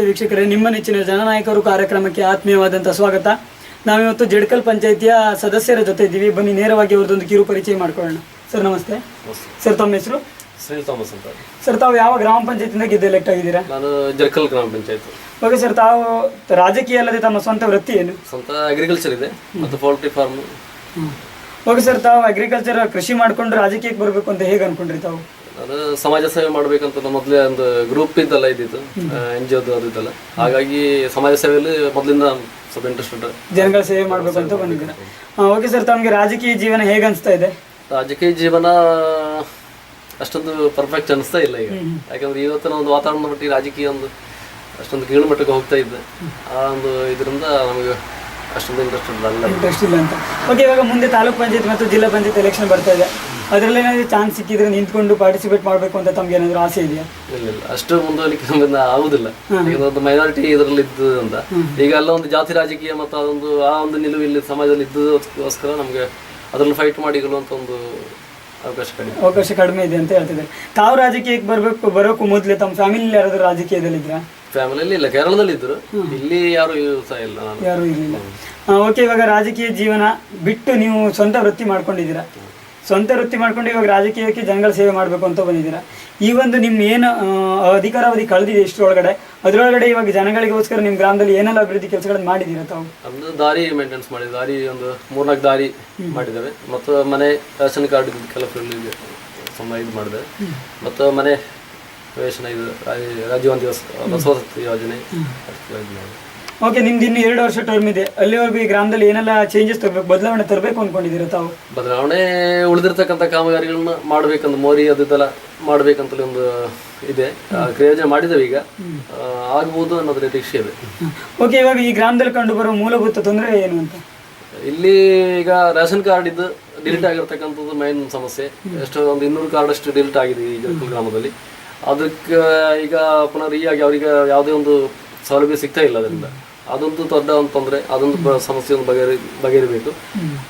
ವೀಕ್ಷಕರೇ, ನಿಮ್ಮ ನೆಚ್ಚಿನ ಜನನಾಯಕರು ಕಾರ್ಯಕ್ರಮಕ್ಕೆ ಆತ್ಮೀಯವಾದಂಥ ಸ್ವಾಗತ. ನಾವಿವತ್ತು ಜಡ್ಕಲ್ ಪಂಚಾಯಿತಿಯ ಸದಸ್ಯರ ಜೊತೆ ಇದ್ದೀವಿ. ಬನ್ನಿ ನೇರವಾಗಿ ಅವ್ರದ್ದೊಂದು ಕಿರು ಪರಿಚಯ ಮಾಡ್ಕೊಳ್ಳೋಣ. ಸರ್ ನಮಸ್ತೆ. ಸರ್ ತಮ್ಮ ಹೆಸರು? ಶ್ರೀ ಥಾಮಸ್ ಅಂತ. ಸರ್ ತಾವು ಯಾವ ಗ್ರಾಮ ಪಂಚಾಯತಿಯಿಂದ ಗೆದ್ದು ಎಲೆಕ್ಟ್ ಆಗಿದ್ದೀರಾ? ನಾನು ಜಡ್ಕಲ್ ಗ್ರಾಮ ಪಂಚಾಯತ್. ಓಕೆ ಸರ್, ತಾವು ರಾಜಕೀಯ ಅಲ್ಲದೆ ತಮ್ಮ ಸ್ವಂತ ವೃತ್ತಿ ಏನು? ಸ್ವಂತ ಅಗ್ರಿಕಲ್ಚರ್ ಇದೆ ಮತ್ತು ಪೋಲ್ಟ್ರಿ ಫಾರ್ಮ್. ಓಕೆ ಸರ್, ತಾವು ಅಗ್ರಿಕಲ್ಚರ್ ಕೃಷಿ ಮಾಡ್ಕೊಂಡು ರಾಜಕೀಯಕ್ಕೆ ಬರಬೇಕು ಅಂತ ಹೇಗೆ ಅನ್ಕೊಂಡ್ರಿ ತಾವು? ನಾನು ಸಮಾಜ ಸೇವೆ ಮಾಡ್ಬೇಕಂತ ಮೊದಲೇ ಒಂದು ಗ್ರೂಪ್ ಇದ್ದಲ್ಲ ಇದ್ದಿತ್ತು, NGO ಅದು ಇದೆಲ್ಲ. ಹಾಗಾಗಿ ಸಮಾಜ ಸೇವೆಯಲ್ಲಿ ಮೊದಲಿಂದ ಸ್ವಲ್ಪ ಇಂಟ್ರೆಸ್ಟ್ ಜನಗಳ ಸೇವೆ ಮಾಡಬೇಕು ಅಂತ ಬಂದಿದ್ದೀರಾ. ಓಕೆ ಸರ್, ತಮಗೆ ರಾಜಕೀಯ ಜೀವನ ಹೇಗೆ ಅನಿಸ್ತಾ ಇದೆ? ರಾಜಕೀಯ ಜೀವನ ಅಷ್ಟೊಂದು ಪರ್ಫೆಕ್ಟ್ ಅನಿಸ್ತಾ ಇಲ್ಲ ಈಗ. ಯಾಕಂದ್ರೆ ಇವತ್ತಿನ ಒಂದು ವಾತಾವರಣ ಮಟ್ಟಿಗೆ ರಾಜಕೀಯ ಒಂದು ಅಷ್ಟೊಂದು ಕೀಳು ಮಟ್ಟಕ್ಕೆ ಹೋಗ್ತಾ ಇದ್ದೆ. ಆ ಒಂದು ಇದರಿಂದ ನಮಗೆ ಅಷ್ಟೊಂದು ಇಂಟ್ರೆಸ್ಟ್ ಇಲ್ಲ ಅಂತ. ಓಕೆ, ಇವಾಗ ಮುಂದೆ ತಾಲೂಕ್ ಪಂಚಾಯತ್ ಮತ್ತು ಜಿಲ್ಲಾ ಪಂಚಾಯತ್ ಎಲೆಕ್ಷನ್ ಬರ್ತಾ ಇದೆ. ಅದರಲ್ಲಿ ಏನಾದರೂ ಚಾನ್ಸ್ ಸಿಕ್ಕಿದ್ರೆ ನಿಂತ್ಕೊಂಡು ಪಾರ್ಟಿಸಿಪೇಟ್ ಮಾಡಬೇಕು ಅಂತ ತಮ್ಗೆ ಏನಾದರೂ ಆಸೆ ಇದೆಯಾ? ಇಲ್ಲ, ಅಷ್ಟು ಮುಂದುವಲಿಕ್ಕೆ ನಮ್ಮಿಂದ ಆಗುದಿಲ್ಲ. ಒಂದು ಮೈನಾರಿಟಿ ಇದರಲ್ಲಿ ಇದ್ದು ಅಂತ ಈಗ ಎಲ್ಲ ಒಂದು ಜಾತಿ ರಾಜಕೀಯ ಮತ್ತು ಅದೊಂದು ಆ ಒಂದು ನಿಲುವು ಇಲ್ಲಿ ಸಮಾಜದಲ್ಲಿ ಇದ್ದೋಸ್ಕರ ನಮಗೆ ಅದರಲ್ಲಿ ಫೈಟ್ ಮಾಡಿಕೊಳ್ಳುವಂತ ಒಂದು ಅವಕಾಶ ಕಡಿಮೆ ಇದೆ ಅಂತ ಹೇಳ್ತಿದ್ದಾರೆ. ತಾವು ರಾಜಕೀಯಕ್ಕೆ ಬರೋಕ್ಕೂ ಮೊದಲೇ ತಮ್ಮ ಫ್ಯಾಮಿಲಿ ಯಾರಾದ್ರೂ ರಾಜಕೀಯದಲ್ಲಿದ್ರಾ? ಫ್ಯಾಮಿಲಿಯಲ್ಲಿ ಇಲ್ಲ, ಕೇರಳದಲ್ಲಿ ಇದ್ರು. ಇಲ್ಲಿ ಯಾರು ಸಹ ಇಲ್ಲ, ಯಾರು ಇರಲಿಲ್ಲ. ಓಕೆ, ಇವಾಗ ರಾಜಕೀಯ ಜೀವನ ಬಿಟ್ಟು ನೀವು ಸ್ವಂತ ವೃತ್ತಿ ಮಾಡ್ಕೊಂಡಿದ್ದೀರಾ. ಸ್ವಂತ ವೃತ್ತಿ ಮಾಡ್ಕೊಂಡು ಇವಾಗ ರಾಜಕೀಯಕ್ಕೆ ಜನಗಳ ಸೇವೆ ಮಾಡಬೇಕು ಅಂತ ಬಂದಿದ್ದೀರಾ. ಈ ಒಂದು ನಿಮ್ಮ ಏನು ಅಧಿಕಾರಾವಧಿ ಕಳೆದಿದೆ ಇಷ್ಟರೊಳಗಡೆ, ಅದರೊಳಗಡೆ ಇವಾಗ ಜನಗಳಿಗೋಸ್ಕರ ನಿಮ್ಮ ಗ್ರಾಮದಲ್ಲಿ ಏನೆಲ್ಲ ಅಭಿವೃದ್ಧಿ ಕೆಲಸಗಳನ್ನು ಮಾಡಿದ್ದೀರಾ ತಾವು? ನಮ್ದು ದಾರಿ ಮೇಂಟೆನೆನ್ಸ್ ಮಾಡಿದ್ವಿ. ದಾರಿ ಒಂದು 3-4 ದಾರಿ ಮಾಡಿದ್ದೇವೆ. ಮತ್ತು ಮನೆ ರೇಷನ್ ಕಾರ್ಡ್ ಕೆಲವು ಇದು ಮಾಡಿದ್ದೇವೆ. ಮತ್ತು ಮನೆ ಪ್ರವೇಶನ ಇದು ರಾಜೀವ್ ಗಾಂಧಿ ವಸತಿ ಯೋಜನೆ. ಓಕೆ, ನಿಮ್ದು ಇನ್ನು 2 ವರ್ಷ ಟರ್ಮ್ ಇದೆ. ಅಲ್ಲಿವರೆಗೂ ಈ ಗ್ರಾಮದಲ್ಲಿ ಏನೆಲ್ಲ ಚೇಂಜಸ್ ತರಬೇಕು, ಬದಲಾವಣೆ ತರಬೇಕು ಅನ್ಕೊಂಡಿದ್ದೀರಾ ತಾವು? ಬದಲಾವಣೆ ಉಳಿದಿರ್ತಕ್ಕಂಥ ಕಾಮಗಾರಿಗಳನ್ನ ಮಾಡ್ಬೇಕಂತ ಮೋರಿ ಅದೆಲ್ಲ ಮಾಡ್ಬೇಕಂತಲೇ ಒಂದು ಇದೆ. ಕ್ರಿಯೋಜನೆ ಮಾಡಿದ್ದೇವೆ, ಈಗ ಆಗ್ಬೋದು ಅನ್ನೋದ್ರ ನಿರೀಕ್ಷೆ ಇದೆ. ಓಕೆ, ಇವಾಗ ಈ ಗ್ರಾಮದಲ್ಲಿ ಕಂಡು ಬರುವ ಮೂಲಭೂತ ತೊಂದರೆ ಏನು ಅಂತ? ಇಲ್ಲಿ ಈಗ ರೇಷನ್ ಕಾರ್ಡ್ ಇದ್ದು ಡಿಲೀಟ್ ಆಗಿರ್ತಕ್ಕಂಥದ್ದು ಮೈನ್ ಸಮಸ್ಯೆ. ಎಷ್ಟೋ ಒಂದು 200 ಕಾರ್ಡ್ ಅಷ್ಟು ಡಿಲೀಟ್ ಆಗಿದೆ ಈ ಜಡ್ಕಲ್ ಗ್ರಾಮದಲ್ಲಿ. ಅದಕ್ಕೆ ಈಗ ಪುನಃ ರೀಯಾಗಿ ಅವರಿಗೆ ಯಾವುದೇ ಒಂದು ಸೌಲಭ್ಯ ಸಿಗ್ತಾ ಇಲ್ಲ. ಅದರಿಂದ ಅದೊಂದು ದೊಡ್ಡ ಒಂದು ತೊಂದರೆ, ಅದೊಂದು ಸಮಸ್ಯೆ ಒಂದು ಬಗೆಹರಿಬೇಕು.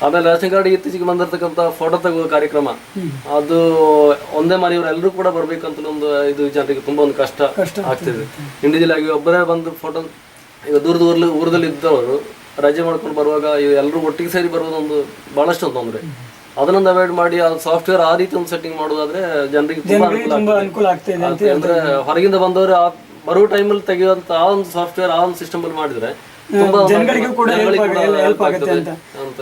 ಆಮೇಲೆ ರೇಷನ್ ಕಾರ್ಡ್ ಇತ್ತೀಚೆಗೆ ಬಂದಿರತಕ್ಕಂಥ ಫೋಟೋ ತೆಗುವ ಕಾರ್ಯಕ್ರಮ, ಅದು ಒಂದೇ ಮನೆಯವರು ಎಲ್ಲರೂ ಕೂಡ ಬರ್ಬೇಕಂತಲೂ ಒಂದು ಇದು ಜನರಿಗೆ ತುಂಬಾ ಒಂದು ಕಷ್ಟ ಆಗ್ತಿದೆ. ಇಂಡಿವಿಜುವಲ್ ಆಗಿ ಒಬ್ಬರೇ ಬಂದು ಫೋಟೋ, ಈಗ ದೂರದ ಊರದಲ್ಲಿ ಇದ್ದವರು ರಜೆ ಮಾಡ್ಕೊಂಡು ಬರುವಾಗ ಎಲ್ಲರೂ ಒಟ್ಟಿಗೆ ಸೇರಿ ಬರೋದೊಂದು ಬಹಳಷ್ಟು ಒಂದು ತೊಂದರೆ. ಅದನ್ನೊಂದು ಅವಾಯ್ಡ್ ಮಾಡಿ ಆ ಸಾಫ್ಟ್ವೇರ್ ಆ ರೀತಿ ಒಂದು ಸೆಟ್ಟಿಂಗ್ ಮಾಡೋದಾದ್ರೆ ಜನರಿಗೆ ತುಂಬಾ ಅನುಕೂಲ ಆಗ್ತದೆ. ಅಂದ್ರೆ ಹೊರಗಿಂದ ಬಂದವರು ಬರುವ ಟೈಮಲ್ಲಿ ತೆಗೆಯುವಂತ ಆ ಒಂದು ಸಾಫ್ಟ್ವೇರ್ ಆ ಒಂದು ಸಿಸ್ಟಮ್ ಅಲ್ಲಿ ಮಾಡಿದ್ರೆ ತುಂಬಾ ಹೆಲ್ಪ್ ಆಗುತ್ತೆ ಅಂತ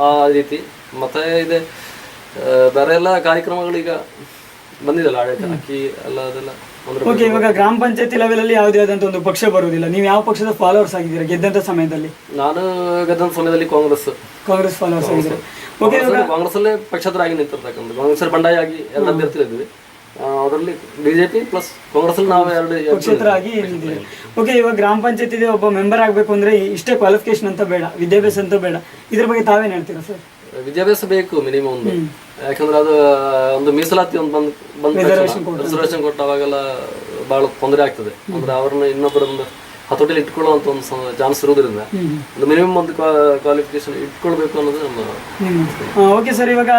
ಆ ರೀತಿ. ಮತ್ತೆ ಇದೆ ಬೇರೆ ಎಲ್ಲ ಕಾರ್ಯಕ್ರಮಗಳು ಈಗ ಬಂದಿದಲ್ಲ, ಅಕ್ಕಿ ಎಲ್ಲ ಅದೆಲ್ಲ. ಓಕೆ, ಇವಾಗ ಗ್ರಾಮ ಪಂಚಾಯತಿ ಲೆವೆಲ್ ಅಲ್ಲಿ ಯಾವುದೇ ಆದಂತ ಒಂದು ಪಕ್ಷ ಬರುವುದಿಲ್ಲ. ನೀವು ಯಾವ ಪಕ್ಷದ ಫಾಲೋವರ್ಸ್ ಆಗಿದ್ದೀರಾ ಗೆದ್ದಂತ ಸಮಯದಲ್ಲಿ? ನಾನು ಗೆದ್ದಂತ ಸಮಯದಲ್ಲಿ ಕಾಂಗ್ರೆಸ್ ಫಾಲೋವರ್ಸ್ ಆಗಿದ್ದೀರಾ. ಕಾಂಗ್ರೆಸ್ ಅಲ್ಲೇ ಪಕ್ಷೇತರಾಗಿ ನಿಂತಿರ್ತಕ್ಕಂಥ ಕಾಂಗ್ರೆಸ್ ಬಂಡಾಯ ಆಗಿ ಎಲ್ಲ ಅಭ್ಯರ್ಥಿಗಳಿದ್ವಿ. ಅದರಲ್ಲಿ ಬಿಜೆಪಿ ಪ್ಲಸ್ ಕಾಂಗ್ರೆಸ್ ಅಲ್ಲಿ ನಾವು 2 ಪಕ್ಷೇತರಾಗಿ ಇದ್ದೀವಿ. ಓಕೆ, ಇವಾಗ ಗ್ರಾಮ ಪಂಚಾಯತಿ ಒಬ್ಬ ಮೆಂಬರ್ ಆಗ್ಬೇಕು ಅಂದ್ರೆ ಇಷ್ಟೇ ಕ್ವಾಲಿಫಿಕೇಶನ್ ಅಂತ ಬೇಡ, ವಿದ್ಯಾಭ್ಯಾಸ ಅಂತ ಬೇಡ. ಇದ್ರ ಬಗ್ಗೆ ತಾವೇನ್ ಹೇಳ್ತೀರಾ ಸರ್? ವಿದ್ಯಾಭ್ಯಾಸ ಬೇಕು ಮಿನಿಮಮ್ ಒಂದು. ಯಾಕಂದ್ರೆ ಅದು ಒಂದು ಮೀಸಲಾತಿ ಒಂದು ರಿಸರ್ವೇಶನ್ ಕೊಟ್ಟಾಗೆಲ್ಲ ಬಹಳ ತೊಂದರೆ ಆಗ್ತದೆ. ಅಂದ್ರೆ ಅವ್ರನ್ನ ಇನ್ನೊಬ್ಬರೊಂದು ಹತೋಟಿಯಲ್ಲಿ ಇಟ್ಕೊಳ್ಳುವಂತ ಒಂದು ಚಾನ್ಸ್ ಇರೋದ್ರಿಂದ ಒಂದು ಮಿನಿಮಮ್ ಒಂದು ಕ್ವಾಲಿಫಿಕೇಶನ್ ಇಟ್ಕೊಳ್ಬೇಕು ಅನ್ನೋದು ನಮ್ಮ. ಓಕೆ ಸರ್, ಇವಾಗ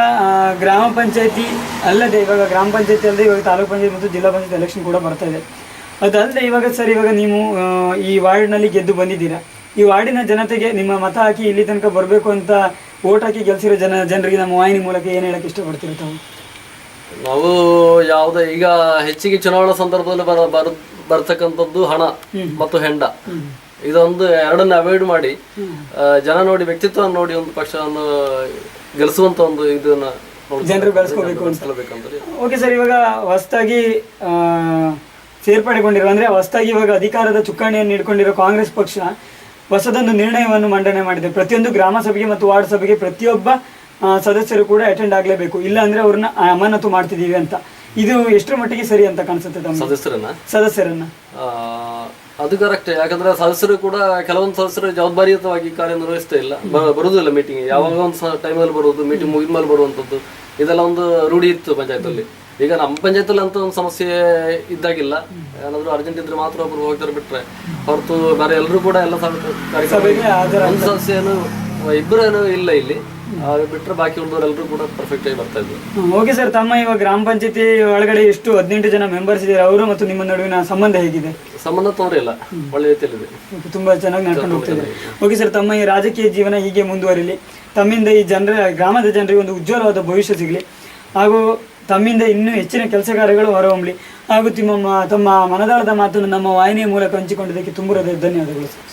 ಗ್ರಾಮ ಪಂಚಾಯತಿ ಅಲ್ಲದೆ ಇವಾಗ ಗ್ರಾಮ ಪಂಚಾಯತಿ ಅಲ್ಲದೆ ಇವಾಗ ತಾಲೂಕ್ ಪಂಚಾಯತ್ ಮತ್ತು ಜಿಲ್ಲಾ ಪಂಚಾಯತ್ ಎಲೆಕ್ಷನ್ ಕೂಡ ಬರ್ತಾ ಇದೆ. ಅದಲ್ಲದೆ ಇವಾಗ ನೀವು ಈ ವಾರ್ಡ್ನಲ್ಲಿ ಗೆದ್ದು ಬಂದಿದ್ದೀರಾ. ಈ ವಾರ್ಡಿನ ಜನತೆಗೆ ನಿಮ್ಮ ಮತ ಹಾಕಿ ಇಲ್ಲಿ ತನಕ ಬರಬೇಕು ಅಂತ ವೋಟ್ ಹಾಕಿ ಗೆಲ್ಸಿರೋ ಜನರಿಗೆ ನಮ್ಮ ವಾಹಿನಿ ಮೂಲಕ ಏನು ಹೇಳಕ್ಕೆ ಇಷ್ಟಪಡ್ತೀರಾ ತಾವು? ನಾವು ಯಾವುದೇ ಈಗ ಹೆಚ್ಚಿಗೆ ಚುನಾವಣಾ ಸಂದರ್ಭದಲ್ಲಿ ಬರ್ತಕ್ಕಂಥದ್ದು ಹಣ ಮತ್ತು ಹೆಂಡ, ಇದೊಂದು ಎರಡನ್ನ ಅವಾಯ್ಡ್ ಮಾಡಿ ಜನ ನೋಡಿ, ವ್ಯಕ್ತಿತ್ವ ನೋಡಿ ಒಂದು ಪಕ್ಷವನ್ನು ಗೆಲ್ಲಿಸುವಂತ ಒಂದು ಇದನ್ನ ಜನರು ಬೆಳೆಸ್ಕೋಬೇಕು ಅಂತ. ಓಕೆ ಸರ್, ಇವಾಗ ಹೊಸದಾಗಿ ಸೇರ್ಪಡೆಗೊಂಡಿರೋ ಅಂದ್ರೆ ಹೊಸದಾಗಿ ಇವಾಗ ಅಧಿಕಾರದ ಚುಕ್ಕಾಣಿಯನ್ನು ಹಿಡ್ಕೊಂಡಿರೋ ಕಾಂಗ್ರೆಸ್ ಪಕ್ಷ ಹೊಸದೊಂದು ನಿರ್ಣಯವನ್ನು ಮಂಡನೆ ಮಾಡಿದೆ. ಪ್ರತಿಯೊಂದು ಗ್ರಾಮ ಸಭೆಗೆ ಮತ್ತು ವಾರ್ಡ್ ಸಭೆಗೆ ಪ್ರತಿಯೊಬ್ಬ ಸದಸ್ಯರು ಕೂಡ ಅಟೆಂಡ್ ಆಗಲೇಬೇಕು, ಇಲ್ಲ ಅಂದ್ರೆ ಅವ್ರನ್ನ ಅಮಾನತು ಮಾಡ್ತಿದೀವಿ ಅಂತ. ಇದು ಎಷ್ಟರ ಮಟ್ಟಿಗೆ ಸರಿ ಅಂತ ಕಾಣಿಸುತ್ತೆ ಸದಸ್ಯರನ್ನ? ಅದು ಕರೆಕ್ಟ್. ಯಾಕಂದ್ರೆ ಸದಸ್ಯರು ಕೂಡ ಕೆಲವೊಂದು ಸದಸ್ಯರು ಜವಾಬ್ದಾರಿಯುತವಾಗಿ ಕಾರ್ಯನಿರ್ವಹಿಸ್ತಾ ಇಲ್ಲ, ಬರುವುದಿಲ್ಲ ಮೀಟಿಂಗ್. ಯಾವಾಗ ಒಂದು ಟೈಮಲ್ಲಿ ಬರುವುದು, ಮೀಟಿಂಗ್ ಮುಗಿದ ಮೇಲೆ ಬರುವಂಥದ್ದು, ಇದೆಲ್ಲ ಒಂದು ರೂಢಿ ಇತ್ತು ಪಂಚಾಯತಲ್ಲಿ. ಈಗ ನಮ್ಮ ಪಂಚಾಯತಲ್ಲಿ ಅಂತ ಒಂದು ಸಮಸ್ಯೆ ಇದ್ದಾಗಿಲ್ಲ. ಏನಾದ್ರು ಅರ್ಜೆಂಟ್ ಇದ್ರೆ ಮಾತ್ರ ಒಬ್ರು ಹೋಗ್ತಾರೆ, ಬಿಟ್ರೆ ಹೊರತು ಬೇರೆ ಎಲ್ಲರೂ ಕೂಡ ಎಲ್ಲ ಒಂದು ಸದಸ್ಯನು ಇಬ್ಬರೇನು ಇಲ್ಲ ಇಲ್ಲಿ. ಬಿಟ್ಟರೆ ಬಾಕಿ ಉಳಿದವರೆಲ್ಲರೂ ಕೂಡ ಪರ್ಫೆಕ್ಟ್ ಆಗಿ ಬರ್ತಾ ಇದ್ರು. ಓಕೆ ಸರ್, ತಮ್ಮ ಇವಾಗ ಗ್ರಾಮ ಪಂಚಾಯತಿ ಒಳಗಡೆ ಎಷ್ಟು 18 ಜನ ಮೆಂಬರ್ಸ್ ಇದ್ದಾರೆ, ಅವರು ಮತ್ತು ನಿಮ್ಮ ನಡುವಿನ ಸಂಬಂಧ ಹೇಗಿದೆ? ಸಂಬಂಧ ತೊಂದರೆ ಇಲ್ಲ, ಒಳ್ಳೆ ರೀತಿಯಲ್ಲಿದೆ, ತುಂಬಾ ಚೆನ್ನಾಗಿ ನಡ್ಕೊಂಡು ಹೋಗ್ತಿದೆ. ಓಕೆ ಸರ್, ತಮ್ಮ ಈ ರಾಜಕೀಯ ಜೀವನ ಹೀಗೆ ಮುಂದುವರಿಲಿ, ತಮ್ಮಿಂದ ಈ ಗ್ರಾಮದ ಜನರಿಗೆ ಒಂದು ಉಜ್ವಲವಾದ ಭವಿಷ್ಯ ಸಿಗಲಿ, ಹಾಗೂ ತಮ್ಮಿಂದ ಇನ್ನೂ ಹೆಚ್ಚಿನ ಕೆಲಸ ಕಾರ್ಯಗಳು ಹೊರಹೊಮ್ಮಲಿ, ಹಾಗೂ ತಮ್ಮ ಮನದಾಳದ ಮಾತನ್ನು ನಮ್ಮ ವಾಹಿನಿಯ ಮೂಲಕ ಹಂಚಿಕೊಂಡಿದ್ದಕ್ಕೆ ತುಂಬ ಧನ್ಯವಾದಗಳು ಸರ್.